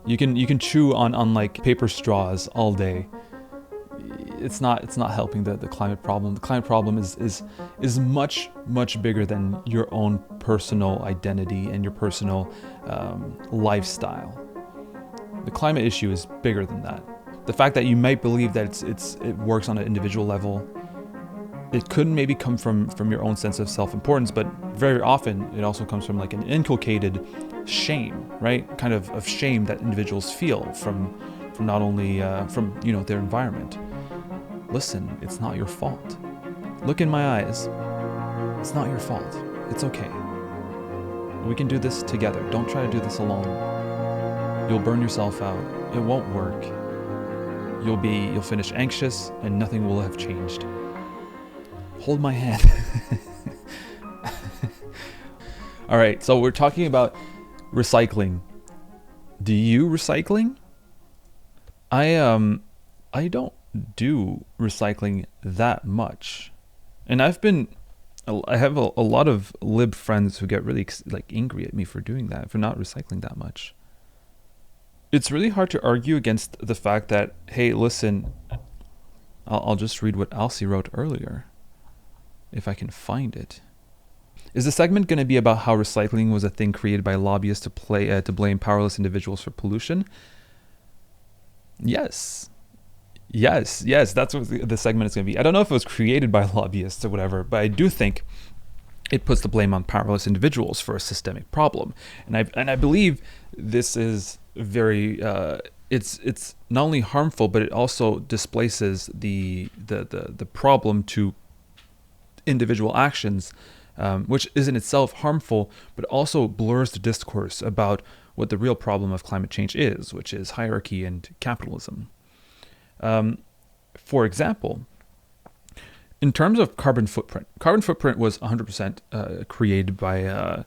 You can chew on like paper straws all day. It's not helping the climate problem. The climate problem is much bigger than your own personal identity and your personal lifestyle. The climate issue is bigger than that. The fact that you might believe that it works on an individual level, it could maybe come from your own sense of self-importance, but very often it also comes from like an inculcated shame, right? Kind of shame that individuals feel from not only from their environment. Listen, it's not your fault. Look in my eyes. It's not your fault. It's okay. We can do this together. Don't try to do this alone. You'll burn yourself out. It won't work. You'll finish anxious and nothing will have changed. Hold my hand. All right, so we're talking about recycling. Do you recycling? I don't do recycling that much. And I have a lot of lib friends who get really like angry at me for doing that, for not recycling that much. It's really hard to argue against the fact that, hey, listen, I'll just read what Alcy wrote earlier, if I can find it. Is the segment going to be about how recycling was a thing created by lobbyists to blame powerless individuals for pollution? Yes. Yes, that's what the segment is going to be. I don't know if it was created by lobbyists or whatever, but I do think it puts the blame on powerless individuals for a systemic problem. And I believe this is very it's not only harmful, but it also displaces the problem to individual actions, which is in itself harmful, but also blurs the discourse about what the real problem of climate change is, which is hierarchy and capitalism. For example, in terms of carbon footprint was 100% created by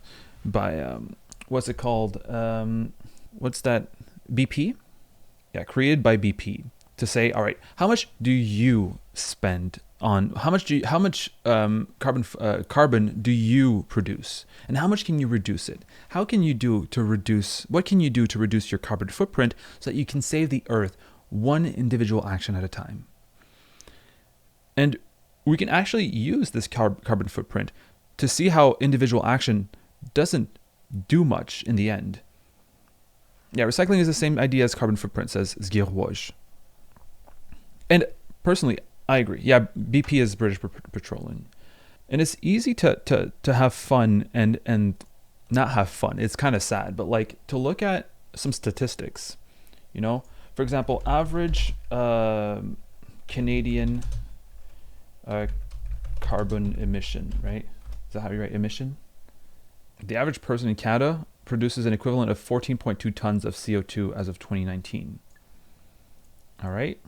what's it called? What's that? BP? Yeah, created by BP to say, all right, how much do you spend on how much carbon do you produce, and how much can you reduce it? What can you do to reduce your carbon footprint so that you can save the earth one individual action at a time? And we can actually use this carbon footprint to see how individual action doesn't do much in the end. Yeah, recycling is the same idea as carbon footprint, says Zgir Woj. And personally, I agree. Yeah, BP is British Petroleum. And it's easy to have fun and not have fun. It's kind of sad, but like to look at some statistics, For example, average Canadian carbon emission, right? Is that how you write emission? The average person in Canada produces an equivalent of 14.2 tons of CO2 as of 2019. All right.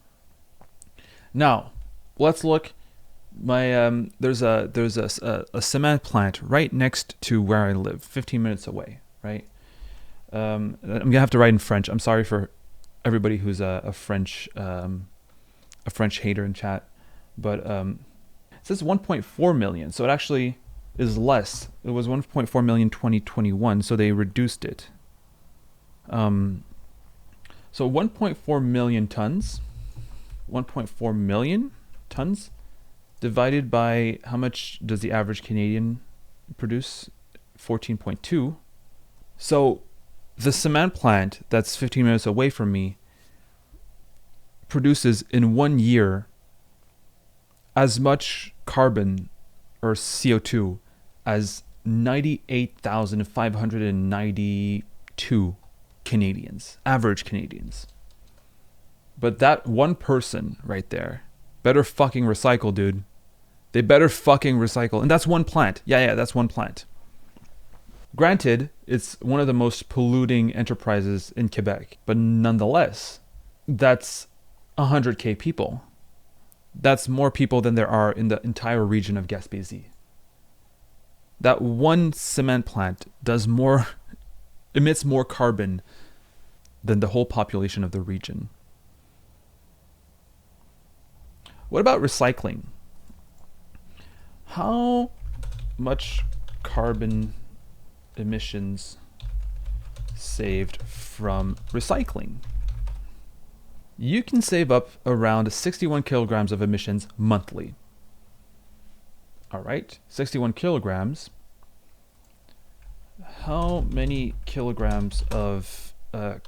Now, let's look. There's a cement plant right next to where I live, 15 minutes away, right? I'm gonna have to write in French. I'm sorry for everybody who's a French hater in chat, but it says 1.4 million, so it actually is less. It was 1.4 million 2021, so they reduced it. So 1.4 million tons, 1.4 million tons divided by how much does the average Canadian produce? 14.2. So the cement plant that's 15 minutes away from me produces in 1 year as much carbon or CO2 as 98,592 Canadians, average Canadians. But that one person right there better fucking recycle, dude. They better fucking recycle. And that's one plant. Yeah, that's one plant. Granted, it's one of the most polluting enterprises in Quebec, but nonetheless, that's 100K people. That's more people than there are in the entire region of Gaspésie. That one cement plant emits more carbon than the whole population of the region. What about recycling? How much carbon emissions saved from recycling. You can save up around 61 kilograms of emissions monthly. All right, 61 kilograms. How many kilograms of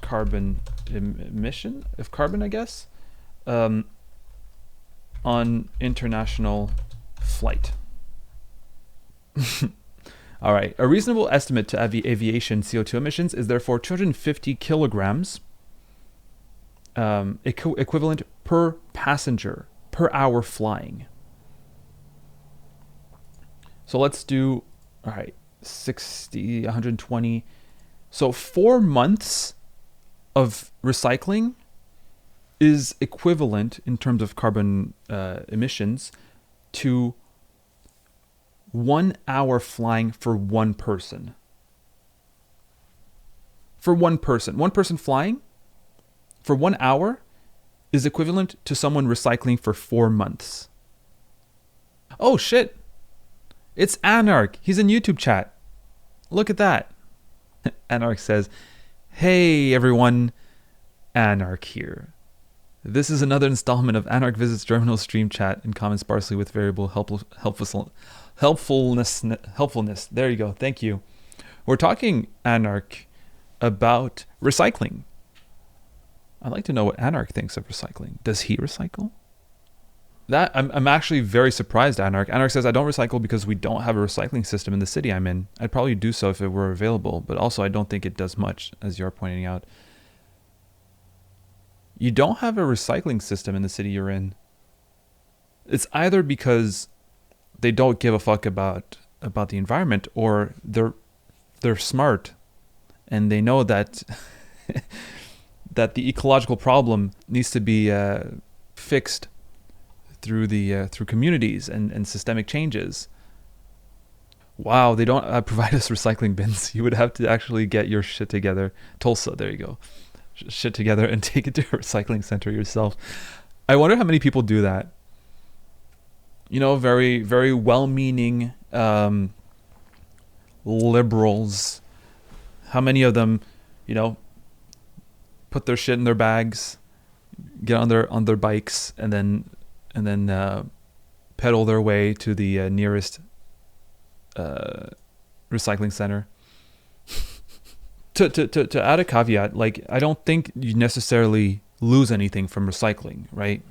carbon emission, of carbon, I guess, on international flight? All right, a reasonable estimate to aviation CO2 emissions is therefore 250 kilograms equivalent per passenger per hour flying. So let's do, all right, 60, 120. So 4 months of recycling is equivalent in terms of carbon emissions to 1 hour flying for one person. For one person flying for 1 hour is equivalent to someone recycling for 4 months. Oh shit. It's Anarch. He's in YouTube chat. Look at that. Anarch says, "Hey everyone, Anarch here. This is another installment of Anarch Visits Terminal Stream Chat and comments sparsely with variable helpfulness. There you go. Thank you. We're talking, Anarch, about recycling. I'd like to know what Anarch thinks of recycling. Does he recycle? That I'm actually very surprised, Anarch. Anarch says, I don't recycle because we don't have a recycling system in the city I'm in. I'd probably do so if it were available, but also I don't think it does much, as you're pointing out. You don't have a recycling system in the city you're in. It's either because they don't give a fuck about the environment, or they're smart and they know that that the ecological problem needs to be fixed through communities and systemic changes. Wow, they don't provide us recycling bins. You would have to actually get your shit together. Tulsa, there you go. Shit together and take it to a recycling center yourself. I wonder how many people do that. You know, very, very well-meaning liberals. How many of them, you know, put their shit in their bags, get on their bikes, and then pedal their way to the nearest recycling center. To add a caveat, like, I don't think you necessarily lose anything from recycling, right?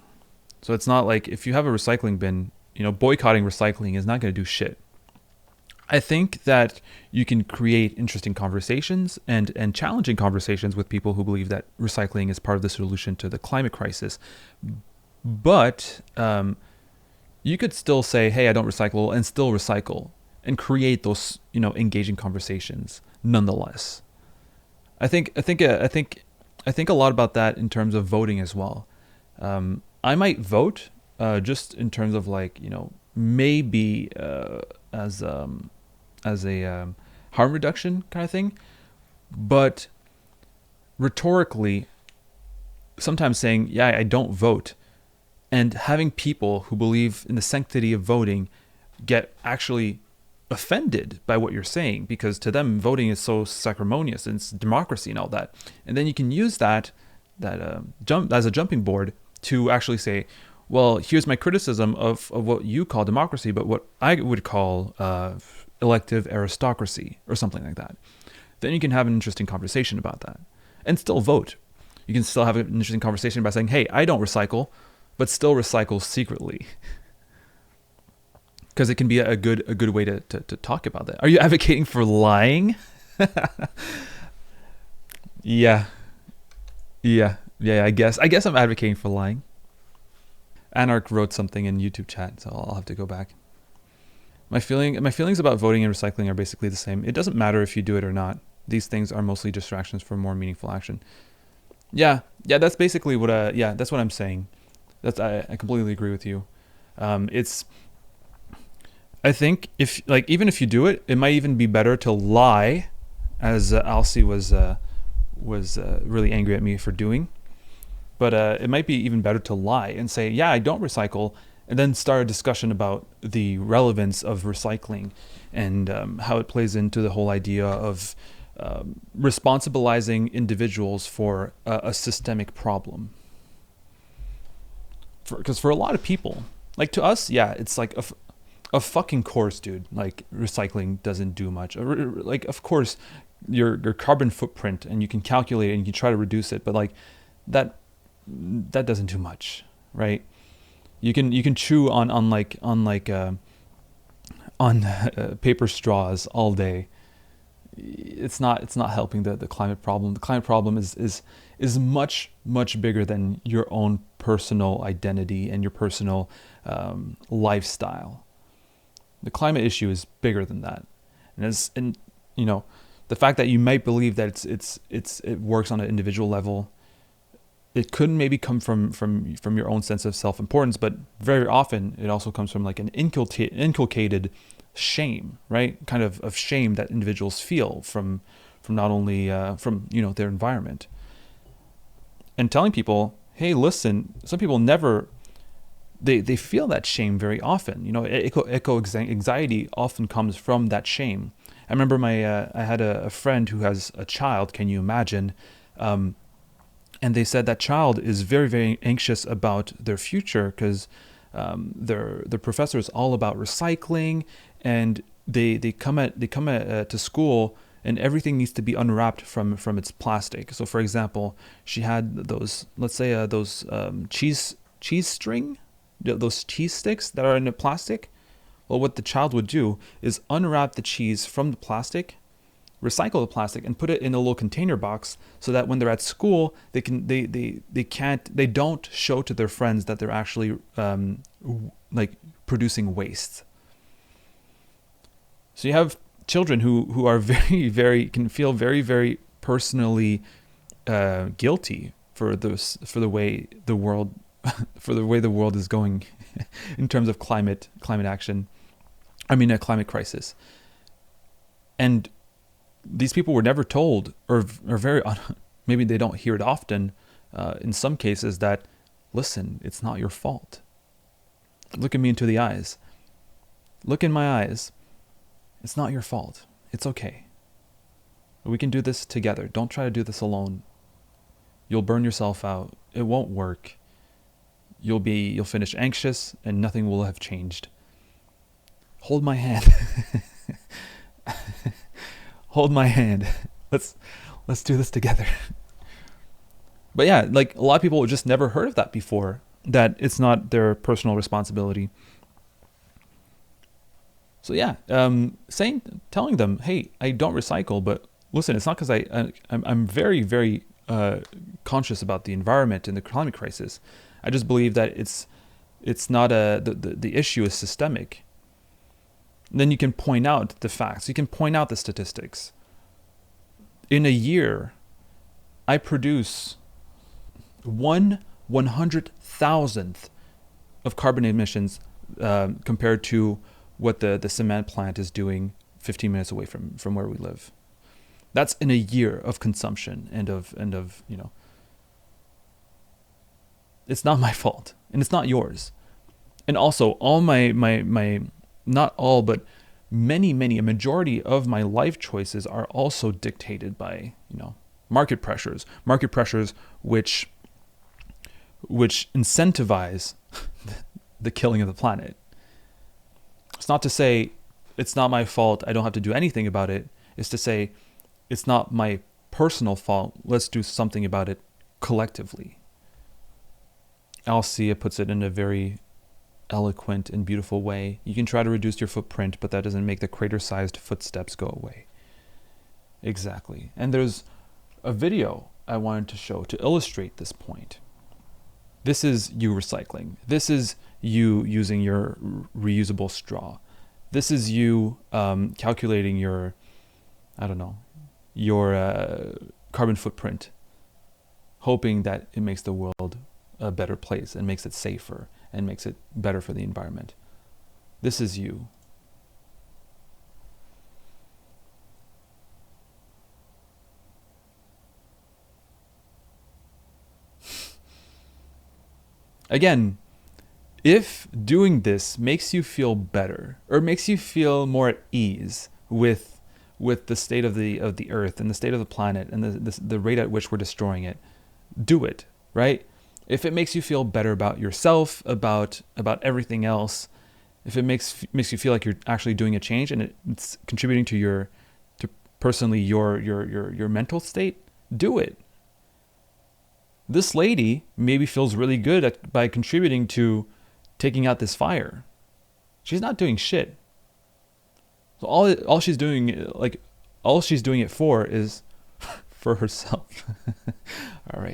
So it's not like if you have a recycling bin, you know, boycotting recycling is not going to do shit. I think that you can create interesting conversations and challenging conversations with people who believe that recycling is part of the solution to the climate crisis. But you could still say, hey, I don't recycle, and still recycle and create those, you know, engaging conversations nonetheless. I think a lot about that in terms of voting as well. I might vote just in terms of, like, you know, maybe as a harm reduction kind of thing, but rhetorically, sometimes saying, yeah, I don't vote, and having people who believe in the sanctity of voting get actually offended by what you're saying, because to them voting is so sacrimonious and it's democracy and all that. And then you can use that jump as a jumping board to actually say, well, here's my criticism of what you call democracy, but what I would call elective aristocracy or something like that. Then you can have an interesting conversation about that and still vote. You can still have an interesting conversation by saying, hey, I don't recycle, but still recycle secretly. Because it can be a good way to talk about that. Are you advocating for lying? Yeah, I guess I'm advocating for lying. Anarch wrote something in YouTube chat, so I'll have to go back. My feelings about voting and recycling are basically the same. It doesn't matter if you do it or not. These things are mostly distractions for more meaningful action. Yeah, that's basically what that's what I'm saying. I completely agree with you. I think even if you do it, it might even be better to lie, as Alcy was really angry at me for doing. But it might be even better to lie and say, yeah, I don't recycle, and then start a discussion about the relevance of recycling and how it plays into the whole idea of responsibilizing individuals for a systemic problem. Because for a lot of people, like to us, yeah, it's like a fucking course, dude. Like recycling doesn't do much. Like of course, your carbon footprint, and you can calculate it and you can try to reduce it, but like that doesn't do much, right? You can chew on paper straws all day. It's not helping the climate problem. The climate problem is much bigger than your own personal identity and your personal lifestyle. The climate issue is bigger than that, and you know, the fact that you might believe that it works on an individual level, it could maybe come from your own sense of self-importance, but very often it also comes from like an inculcated shame, right? Kind of shame that individuals feel from not only from their environment. And telling people, hey, listen, some people never they feel that shame very often. Eco anxiety often comes from that shame. I remember I had a friend who has a child. Can you imagine? And they said that child is very, very anxious about their future because their professor is all about recycling, and they come to school and everything needs to be unwrapped from its plastic. So, for example, she had those, let's say those cheese string, those cheese sticks that are in the plastic. Well, what the child would do is unwrap the cheese from the plastic, recycle the plastic, and put it in a little container box so that when they're at school, they don't show to their friends that they're actually like producing waste. So you have children who are very, very, can feel very, very personally guilty for the way the world for the way the world is going in terms of climate action. I mean, a climate crisis. And these people were never told, or very maybe they don't hear it often. In some cases, that listen, it's not your fault. Look at me into the eyes. Look in my eyes. It's not your fault. It's okay. We can do this together. Don't try to do this alone. You'll burn yourself out. It won't work. You'll finish anxious and nothing will have changed. Hold my hand. Hold my hand. Let's do this together. But yeah, like a lot of people just never heard of that before, that it's not their personal responsibility. So yeah, telling them, hey, I don't recycle, but listen, it's not because I'm very, very conscious about the environment and the climate crisis. I just believe that it's not the issue is systemic. And then you can point out the facts. You can point out the statistics. In a year, I produce 1/100,000th of carbon emissions compared to what the cement plant is doing 15 minutes away from where we live. That's in a year of consumption and of it's not my fault and it's not yours. And also all my not all, but many, a majority of my life choices are also dictated by, market pressures which incentivize the killing of the planet. It's not to say it's not my fault, I don't have to do anything about it. It's to say it's not my personal fault, let's do something about it collectively. Alcia puts it in a very eloquent and beautiful way. You can try to reduce your footprint, but that doesn't make the crater-sized footsteps go away. Exactly. And there's a video I wanted to show to illustrate this point. This is you recycling. This is you using your reusable straw. This is you calculating your carbon footprint, hoping that it makes the world a better place and makes it safer and makes it better for the environment. This is you. Again, if doing this makes you feel better or makes you feel more at ease with with the state of the earth and the state of the planet and the rate at which we're destroying it, do it, right? If it makes you feel better about yourself, about everything else, if it makes you feel like you're actually doing a change and it's contributing to personally your mental state, do it. This lady maybe feels really good by contributing to taking out this fire. She's not doing shit. So all she's doing, like, all she's doing it for is for herself. All right.